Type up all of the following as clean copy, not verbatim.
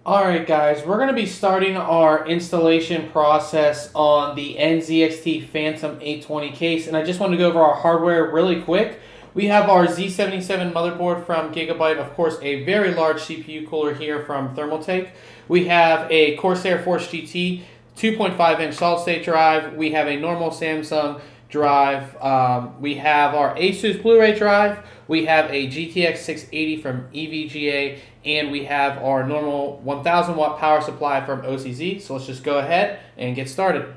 Alright guys, we're going to be starting our installation process on the NZXT Phantom 820 case, and I just want to go over our hardware really quick. We have our Z77 motherboard from Gigabyte, of course a very large CPU cooler here from Thermaltake. We have a Corsair Force GT 2.5-inch solid-state drive. We have a normal Samsung drive. We have our Asus Blu-ray drive. We have a GTX 680 from EVGA, and we have our normal 1000 watt power supply from OCZ. So let's just go ahead and get started.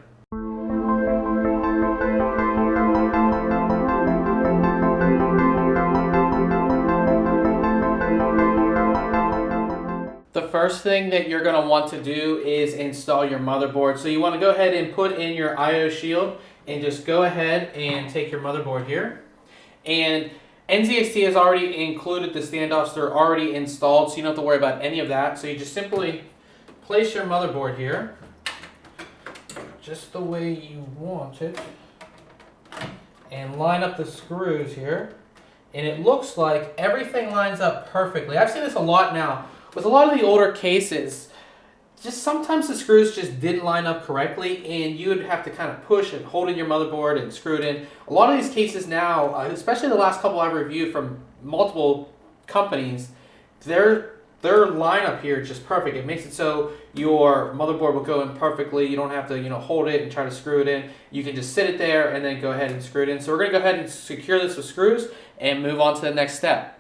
The first thing that you're going to want to do is install your motherboard. So you want to go ahead and put in your IO shield and just go ahead and take your motherboard here. And NZXT has already included the standoffs. They're already installed, so you don't have to worry about any of that. So you just simply place your motherboard here just the way you want it and line up the screws here. And it looks like everything lines up perfectly. I've seen this a lot now. With a lot of the older cases, just sometimes the screws just didn't line up correctly and you would have to kind of push and hold in your motherboard and screw it in. A lot of these cases now, especially the last couple I've reviewed from multiple companies, their lineup here is just perfect. It makes it so your motherboard will go in perfectly. You don't have to hold it and try to screw it in. You can just sit it there and then go ahead and screw it in. So we're going to go ahead and secure this with screws and move on to the next step.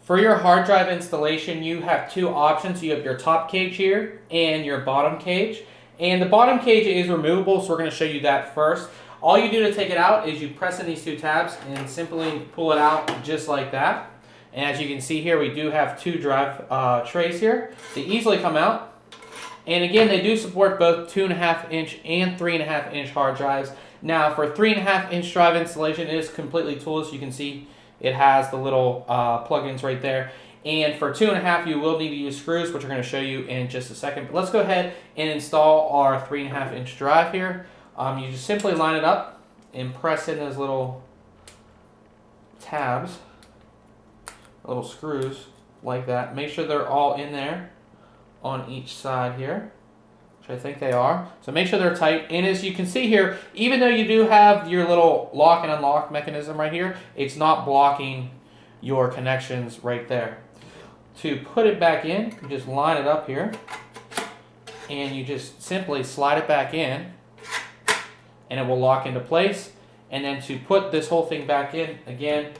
For your hard drive installation, you have two options. You have your top cage here and your bottom cage. And the bottom cage is removable, so we're going to show you that first. All you do to take it out is you press in these two tabs and simply pull it out just like that. And as you can see here, we do have two drive trays here. They easily come out. And again, they do support both 2.5-inch and 3.5-inch hard drives. Now, for 3.5-inch drive installation, it is completely toolless. You can see it has the little plugins right there. And for 2.5, you will need to use screws, which we're going to show you in just a second. But let's go ahead and install our 3.5-inch drive here. You just simply line it up and press in those little tabs, little screws like that. Make sure they're all in there on each side here, which I think they are. So make sure they're tight. And as you can see here, even though you do have your little lock and unlock mechanism right here, it's not blocking your connections right there. To put it back in, you just line it up here and you just simply slide it back in and it will lock into place. And then to put this whole thing back in, again,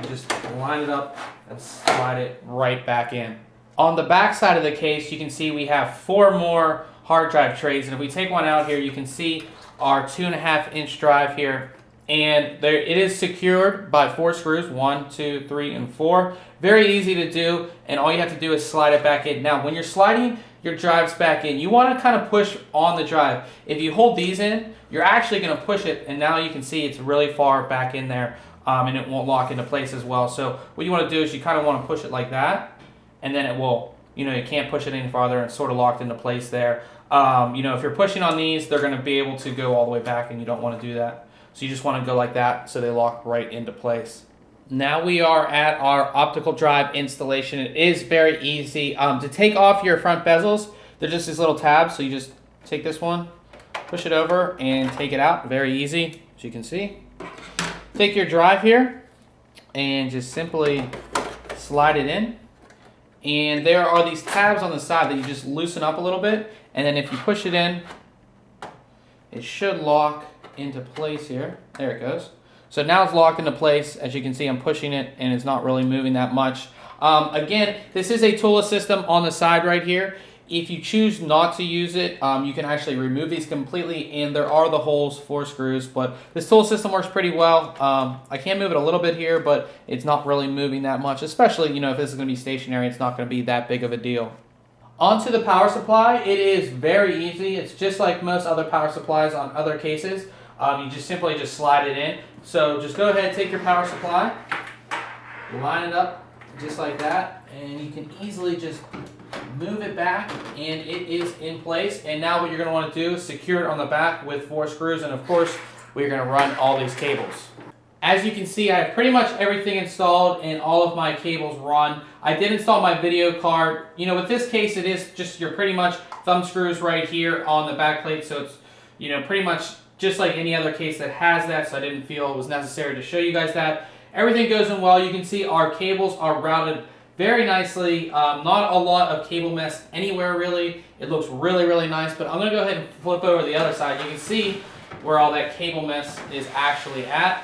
you just line it up and slide it right back in. On the back side of the case, you can see we have 4 more hard drive trays, and if we take one out here, you can see our 2.5-inch drive here, and there it is secured by 4 screws, 1, 2, 3, and 4. Very easy to do, and all you have to do is slide it back in. Now, when you're sliding your drives back in, you want to kind of push on the drive. If you hold these in, you're actually going to push it, and now you can see it's really far back in there, and it won't lock into place as well. So what you want to do is you kind of want to push it like that, and then it will, you can't push it any farther, and it's sort of locked into place there. If you're pushing on these, they're going to be able to go all the way back, and you don't want to do that. So you just want to go like that so they lock right into place. Now we are at our optical drive installation. It is very easy. To take off your front bezels, they're just these little tabs. So you just take this one, push it over, and take it out. Very easy, as you can see. Take your drive here and just simply slide it in. And there are these tabs on the side that you just loosen up a little bit, and then if you push it in, it should lock into place here. There it goes. So now it's locked into place. As you can see, I'm pushing it and it's not really moving that much. Again, this is a toolless system on the side right here. If you choose not to use it, you can actually remove these completely, and there are the holes for screws, but this tool system works pretty well. I can move it a little bit here, but it's not really moving that much, especially if this is going to be stationary. It's not going to be that big of a deal. Onto the power supply. It is very easy. It's just like most other power supplies on other cases. You just simply slide it in. So just go ahead, take your power supply, line it up just like that, and you can easily just move it back, and it is in place. And now what you're going to want to do is secure it on the back with 4 screws, and of course we're going to run all these cables. as you can see, I have pretty much everything installed and all of my cables run. I did install my video card. You know, with this case, it is just your pretty much thumb screws right here on the back plate, so it's, you know, pretty much just like any other case that has that, so I didn't feel it was necessary to show you guys that. Everything goes in well. You can see our cables are routed very nicely. Not a lot of cable mess anywhere really. It looks really, really nice, but I'm going to go ahead and flip over to the other side. You can see where all that cable mess is actually at.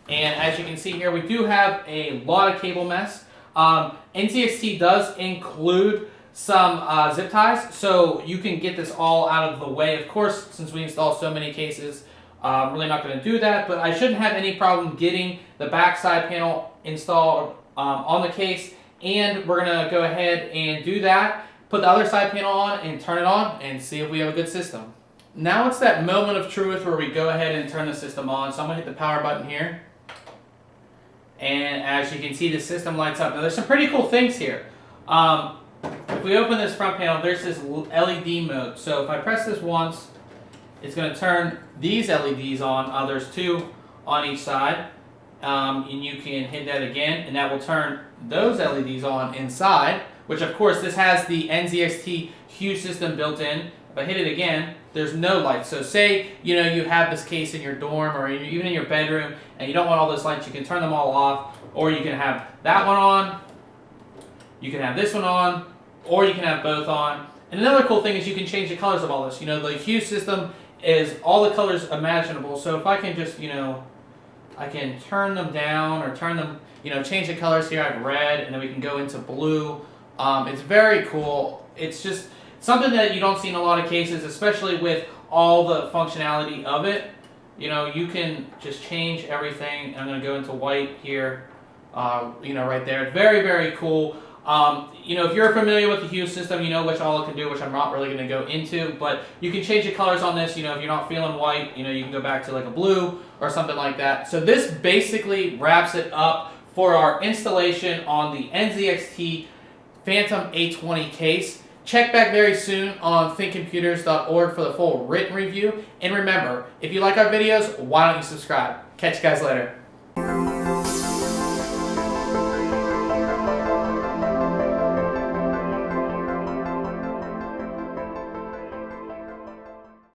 And as you can see here, we do have a lot of cable mess. NZXT does include some zip ties, so you can get this all out of the way. Of course, since we install so many cases, I'm really not going to do that, but I shouldn't have any problem getting the backside panel installed on the case, and we're going to go ahead and do that, put the other side panel on and turn it on and see if we have a good system. Now it's that moment of truth where we go ahead and turn the system on. So I'm going to hit the power button here, and as you can see, the system lights up. Now there's some pretty cool things here. If we open this front panel, there's this LED mode. So if I press this once, it's going to turn these LEDs on. There's two on each side. And you can hit that again, and that will turn those LEDs on inside, which of course this has the NZXT Hue system built in. If I hit it again, there's no lights. So say, you know, you have this case in your dorm or even in your bedroom and you don't want all those lights, you can turn them all off, or you can have that one on, you can have this one on, or you can have both on. And another cool thing is you can change the colors of all this. You know, the Hue system is all the colors imaginable. So if I can just, you know, I can turn them down or turn them, you know, change the colors here. I have red, and then we can go into blue. It's very cool. It's just something that you don't see in a lot of cases, especially with all the functionality of it. You know, you can just change everything. I'm going to go into white here, you know, right there. Very, very cool. You know, if you're familiar with the Hue system, you know which all it can do, which I'm not really going to go into, but you can change the colors on this. You know, if you're not feeling white, you know, you can go back to like a blue or something like that. So this basically wraps it up for our installation on the NZXT Phantom 820 case. Check back very soon on ThinkComputers.org for the full written review. And remember, if you like our videos, why don't you subscribe? Catch you guys later.